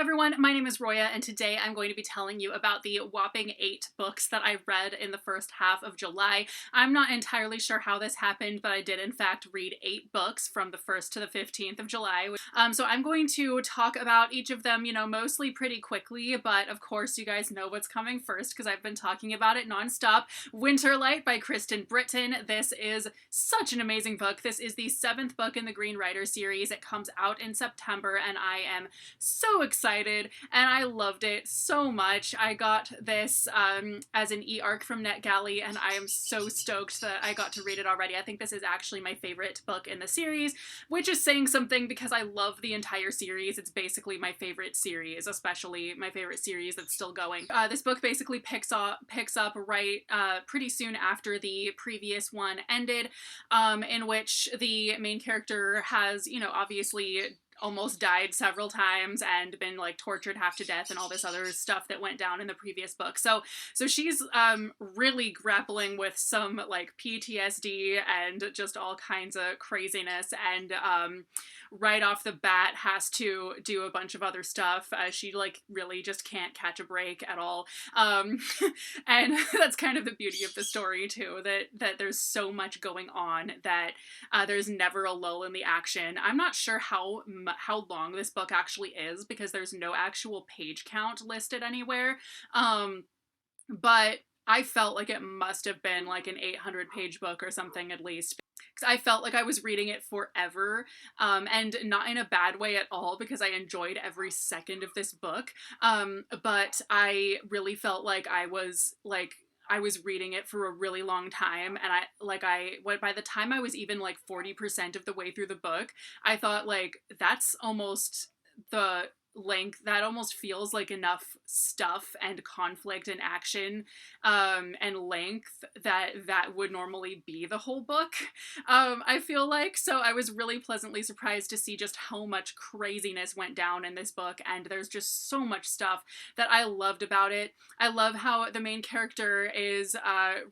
everyone, my name is Roya, and today I'm going to be telling you about the whopping 8 books that I read in the first half of July. I'm not entirely sure how this happened, but I did in fact read 8 books from the 1st to the 15th of July. So I'm going to talk about each of them, mostly pretty quickly, but of course you guys know what's coming first because I've been talking about it nonstop. Winterlight by Kristen Britton. This is such an amazing book. This is the 7th book in the Green Rider series. It comes out in September, and I am so excited, and I loved it so much. I got this as an e-arc from NetGalley, and I am so stoked that I got to read it already. I think this is actually my favorite book in the series, which is saying something because I love the entire series. It's basically my favorite series, especially my favorite series that's still going. This book basically picks up right pretty soon after the previous one ended, in which the main character has, obviously almost died several times and been like tortured half to death and all this other stuff that went down in the previous book. So she's really grappling with some like PTSD and just all kinds of craziness, and right off the bat has to do a bunch of other stuff. She like really just can't catch a break at all, and that's kind of the beauty of the story too, that there's so much going on that there's never a lull in the action. I'm not sure how long this book actually is because there's no actual page count listed anywhere, but I felt like it must have been like an 800-page book or something at least, because I felt like I was reading it forever, and not in a bad way at all, because I enjoyed every second of this book, but I really felt like I was reading it for a really long time, and by the time I was even like 40% of the way through the book, I thought like that's almost the length, that almost feels like enough stuff and conflict and action and length that would normally be the whole book, I feel like. So I was really pleasantly surprised to see just how much craziness went down in this book, and there's just so much stuff that I loved about it. I love how the main character is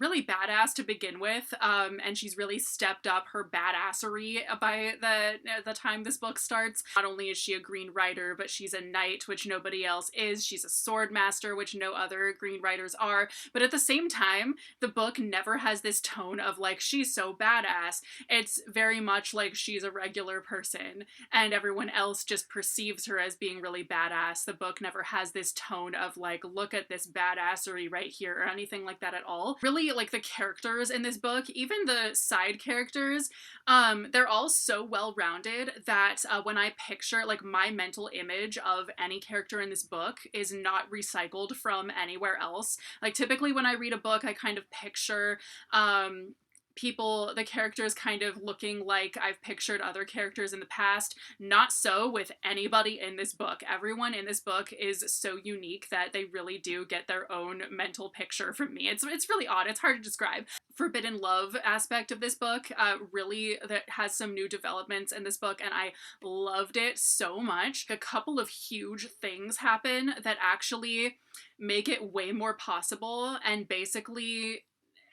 really badass to begin with, and she's really stepped up her badassery by the time this book starts. Not only is she a Green Rider, but she's a knight, which nobody else is. She's a sword master, which no other Green Riders are. But at the same time, the book never has this tone of like, she's so badass. It's very much like she's a regular person and everyone else just perceives her as being really badass. The book never has this tone of like, look at this badassery right here, or anything like that at all. Really, like the characters in this book, even the side characters, they're all so well-rounded that when I picture like my mental image of any character in this book is not recycled from anywhere else. Like typically when I read a book, I kind of picture the characters kind of looking like I've pictured other characters in the past. Not so with anybody in this book. Everyone in this book is so unique that they really do get their own mental picture from me. It's really odd. It's hard to describe. Forbidden love aspect of this book really that has some new developments in this book, and I loved it so much. A couple of huge things happen that actually make it way more possible, and basically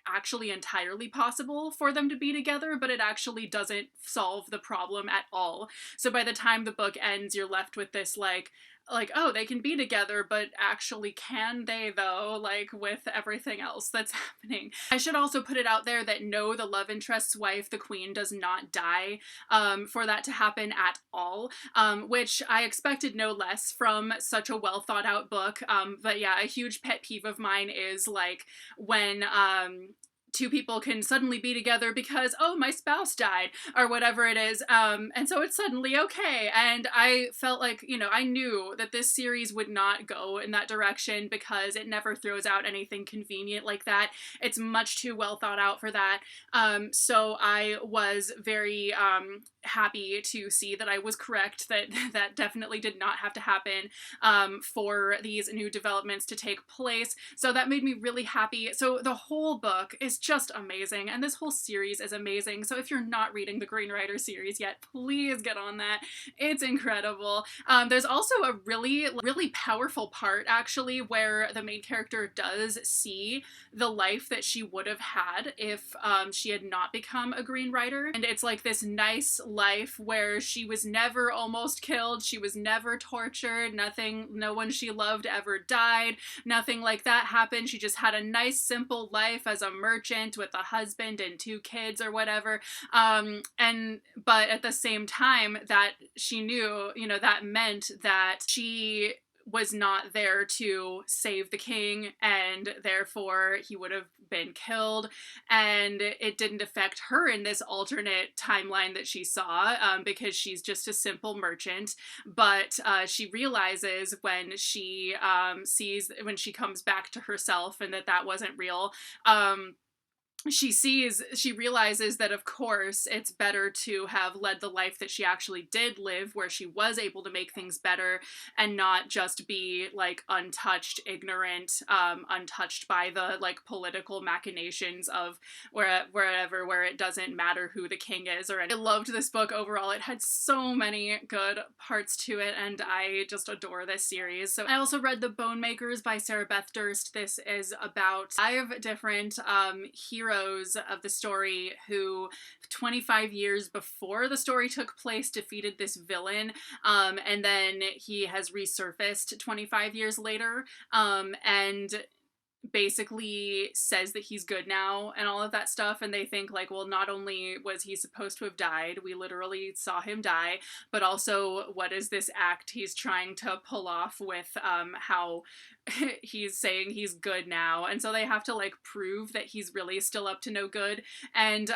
actually entirely possible for them to be together, but it actually doesn't solve the problem at all. So by the time the book ends, you're left with this like, oh, they can be together, but actually can they though, like with everything else that's happening. I should also put it out there that no, the love interest's wife, the queen, does not die for that to happen at all, which I expected no less from such a well thought out book. But yeah, a huge pet peeve of mine is like when two people can suddenly be together because, oh, my spouse died, or whatever it is, and so it's suddenly okay. And I felt like, I knew that this series would not go in that direction because it never throws out anything convenient like that. It's much too well thought out for that. So I was very happy to see that I was correct, that definitely did not have to happen for these new developments to take place. So that made me really happy. So the whole book is just amazing, and this whole series is amazing. So if you're not reading the Green Rider series yet, please get on that. It's incredible. There's also a really powerful part, actually, where the main character does see the life that she would have had if she had not become a Green Rider. And it's like this nice life where she was never almost killed, she was never tortured, no one she loved ever died, nothing like that happened. She just had a nice simple life as a merchant with a husband and 2 kids or whatever. But at the same time, that she knew, that meant that she was not there to save the king, and therefore he would have been killed, and it didn't affect her in this alternate timeline that she saw, because she's just a simple merchant. But she realizes when she when she comes back to herself and that wasn't real, she realizes that, of course, it's better to have led the life that she actually did live, where she was able to make things better and not just be like untouched, ignorant, untouched by the like political machinations of where it doesn't matter who the king is. I loved this book overall. It had so many good parts to it, and I just adore this series. So I also read The Bone Makers by Sarah Beth Durst. This is about 5 different heroes of the story who 25 years before the story took place defeated this villain, and then he has resurfaced 25 years later, and basically says that he's good now and all of that stuff. And they think like, well, not only was he supposed to have died, we literally saw him die, but also what is this act he's trying to pull off with how he's saying he's good now. And so they have to like prove that he's really still up to no good. And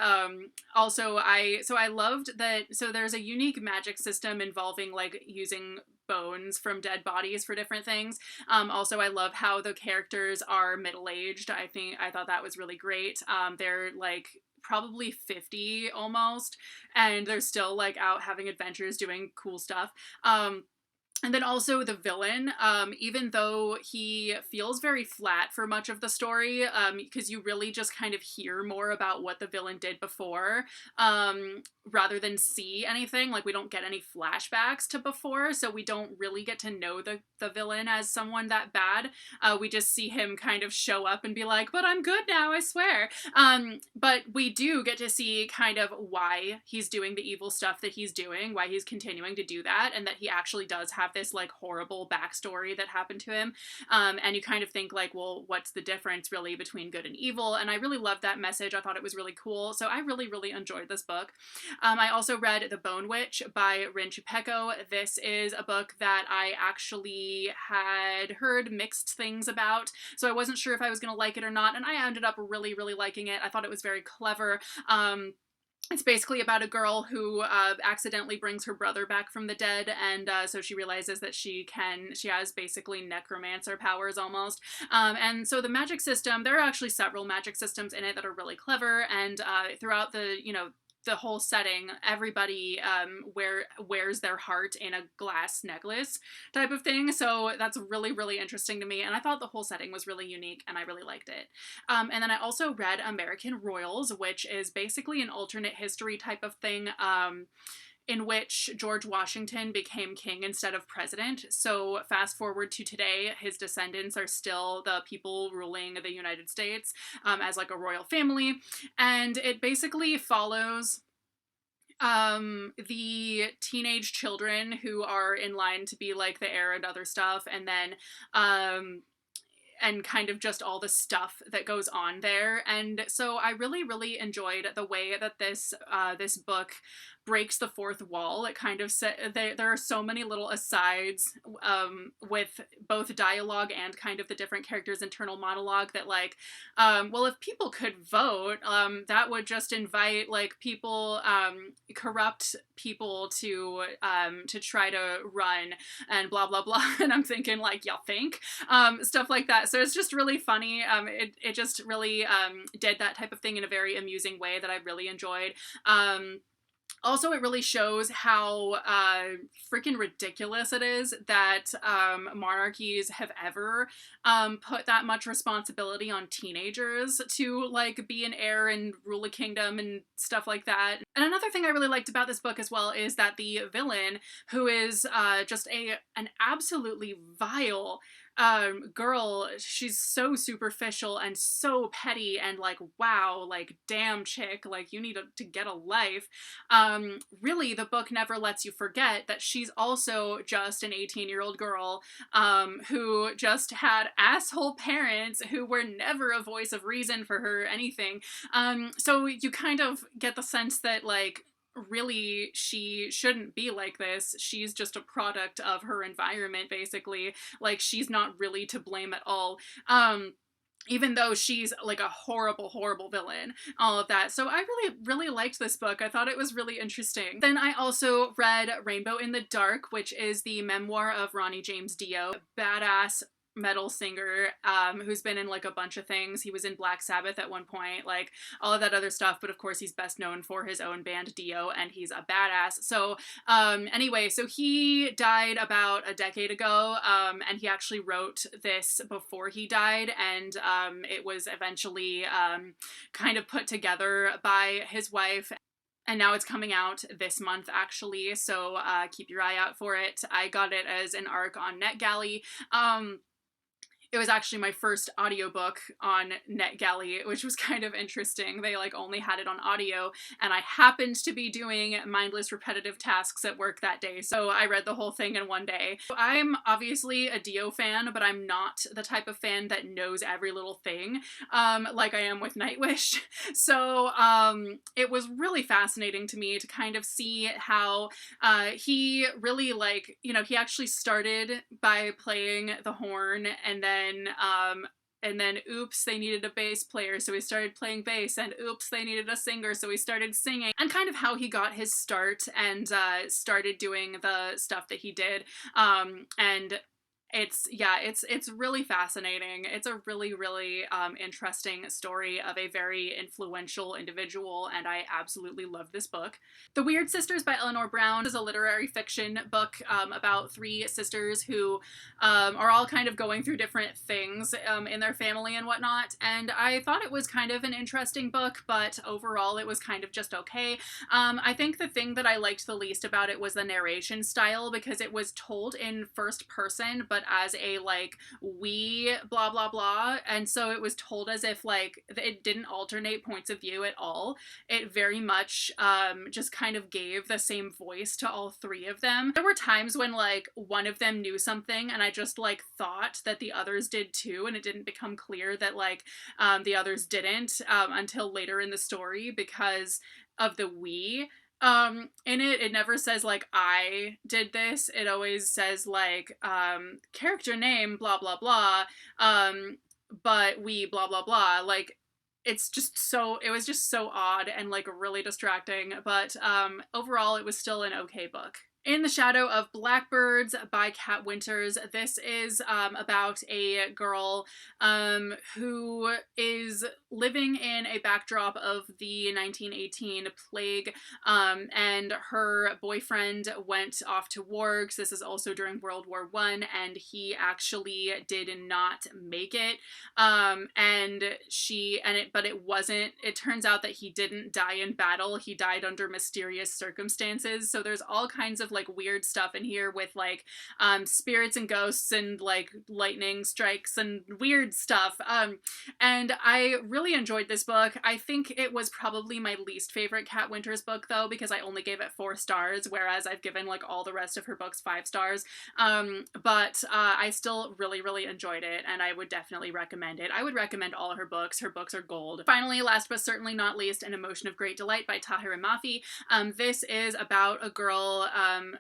also I loved that. So there's a unique magic system involving like using bones from dead bodies for different things. Also, I love how the characters are middle-aged. I thought that was really great. They're like probably 50 almost, and they're still like out having adventures, doing cool stuff. And then also the villain, even though he feels very flat for much of the story, because you really just kind of hear more about what the villain did before, rather than see anything. Like, we don't get any flashbacks to before, so we don't really get to know the villain as someone that bad. We just see him kind of show up and be like, but I'm good now, I swear. But we do get to see kind of why he's doing the evil stuff that he's doing, why he's continuing to do that, and that he actually does have this like horrible backstory that happened to him. And you kind of think like, well, what's the difference really between good and evil? And I really loved that message. I thought it was really cool. So I really enjoyed this book. I also read The Bone Witch by Rin Chupeco. This is a book that I actually had heard mixed things about, so I wasn't sure if I was going to like it or not, and I ended up really liking it. I thought it was very clever. It's basically about a girl who accidentally brings her brother back from the dead, and so she realizes that she has basically necromancer powers almost. And so the magic system, there are actually several magic systems in it that are really clever, and throughout the whole setting, everybody wears their heart in a glass necklace type of thing. So that's really interesting to me. And I thought the whole setting was really unique, and I really liked it. And then I also read American Royals, which is basically an alternate history type of thing, in which George Washington became king instead of president. So fast forward to today, his descendants are still the people ruling the United States, as like a royal family. And it basically follows the teenage children who are in line to be like the heir and other stuff, and then and kind of just all the stuff that goes on there. And so I really enjoyed the way that this book breaks the fourth wall. It kind of there are so many little asides with both dialogue and kind of the different characters' internal monologue that like, well, if people could vote, that would just invite like people, corrupt people to try to run and blah blah blah. And I'm thinking like, y'all think? Stuff like that. So it's just really funny. It just really did that type of thing in a very amusing way that I really enjoyed. Also, it really shows how freaking ridiculous it is that monarchies have ever put that much responsibility on teenagers to like be an heir and rule a kingdom and stuff like that. And another thing I really liked about this book as well is that the villain, who is just an absolutely vile girl, she's so superficial and so petty and like, wow, like damn chick, like you need to get a life. Really, the book never lets you forget that she's also just an 18-year-old girl who just had asshole parents who were never a voice of reason for her or anything. So you kind of get the sense that like really she shouldn't be like this. She's just a product of her environment, basically. Like she's not really to blame at all. Even though she's like a horrible, horrible villain, all of that. So I really, really liked this book. I thought it was really interesting. Then I also read Rainbow in the Dark, which is the memoir of Ronnie James Dio, badass metal singer who's been in like a bunch of things. He was in Black Sabbath at one point, like all of that other stuff, but of course he's best known for his own band Dio, and he's a badass. So anyway, so he died about a decade ago, and he actually wrote this before he died, and it was eventually kind of put together by his wife. And now it's coming out this month, actually, so keep your eye out for it. I got it as an ARC on NetGalley. It was actually my first audiobook on NetGalley, which was kind of interesting. They like only had it on audio, and I happened to be doing mindless repetitive tasks at work that day, so I read the whole thing in one day. I'm obviously a Dio fan, but I'm not the type of fan that knows every little thing, like I am with Nightwish. So it was really fascinating to me to kind of see how he really like, you know, he actually started by playing the horn, and then oops, they needed a bass player, so he started playing bass, and oops, they needed a singer, so he started singing, and kind of how he got his start and started doing the stuff that he did. And it's really fascinating. It's a really, really interesting story of a very influential individual, and I absolutely love this book. The Weird Sisters by Eleanor Brown is a literary fiction book about three sisters who are all kind of going through different things in their family and whatnot, and I thought it was kind of an interesting book, but overall it was kind of just okay. I think the thing that I liked the least about it was the narration style, because it was told in first person, but as a like we blah blah blah, and so it was told as if like it didn't alternate points of view at all. It very much just kind of gave the same voice to all three of them. There were times when like one of them knew something and I just like thought that the others did too, and it didn't become clear that like the others didn't until later in the story because of the we. In it never says like I did this. It always says like character name blah blah blah, but we blah blah blah. Like it was just so odd and like really distracting, but overall it was still an okay book. In the Shadow of Blackbirds by Kat Winters, this is about a girl who is living in a backdrop of the 1918 plague, and her boyfriend went off to war, because this is also during World War I, and he actually did not make it. But it wasn't, it turns out that he didn't die in battle, he died under mysterious circumstances. So there's all kinds of like weird stuff in here with like spirits and ghosts and like lightning strikes and weird stuff. And I really enjoyed this book. I think it was probably my least favorite Kat Winters book though, because I only gave it 4 stars, whereas I've given like all the rest of her books 5 stars. But I still really, really enjoyed it, and I would definitely recommend it. I would recommend all of her books. Her books are gold. Finally, last but certainly not least, An Emotion of Great Delight by Tahira Mafi. This is about a girl,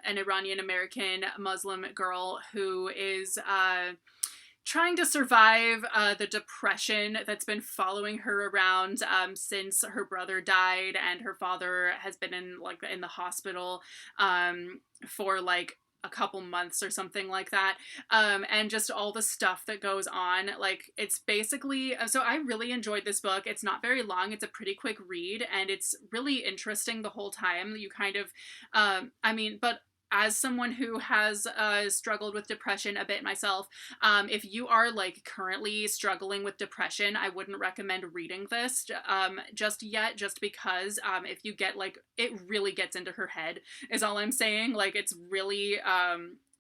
an Iranian-American Muslim girl who is trying to survive the depression that's been following her around since her brother died, and her father has been in the hospital for like a couple months or something like that. And just all the stuff that goes on. Like, it's basically, so I really enjoyed this book. It's not very long, it's a pretty quick read, and it's really interesting the whole time. You kind of, but as someone who has struggled with depression a bit myself, if you are like currently struggling with depression, I wouldn't recommend reading this just yet, just because if you get like, it really gets into her head, is all I'm saying. Like, it's really,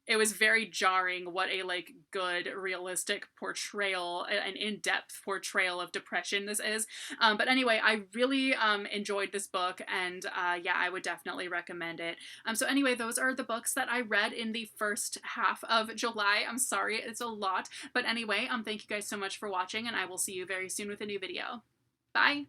it was very jarring what a like good realistic portrayal, an in-depth portrayal of depression this is. But anyway, I really enjoyed this book, and yeah, I would definitely recommend it. So anyway, those are the books that I read in the first half of July. I'm sorry, it's a lot, but anyway, thank you guys so much for watching, and I will see you very soon with a new video. Bye!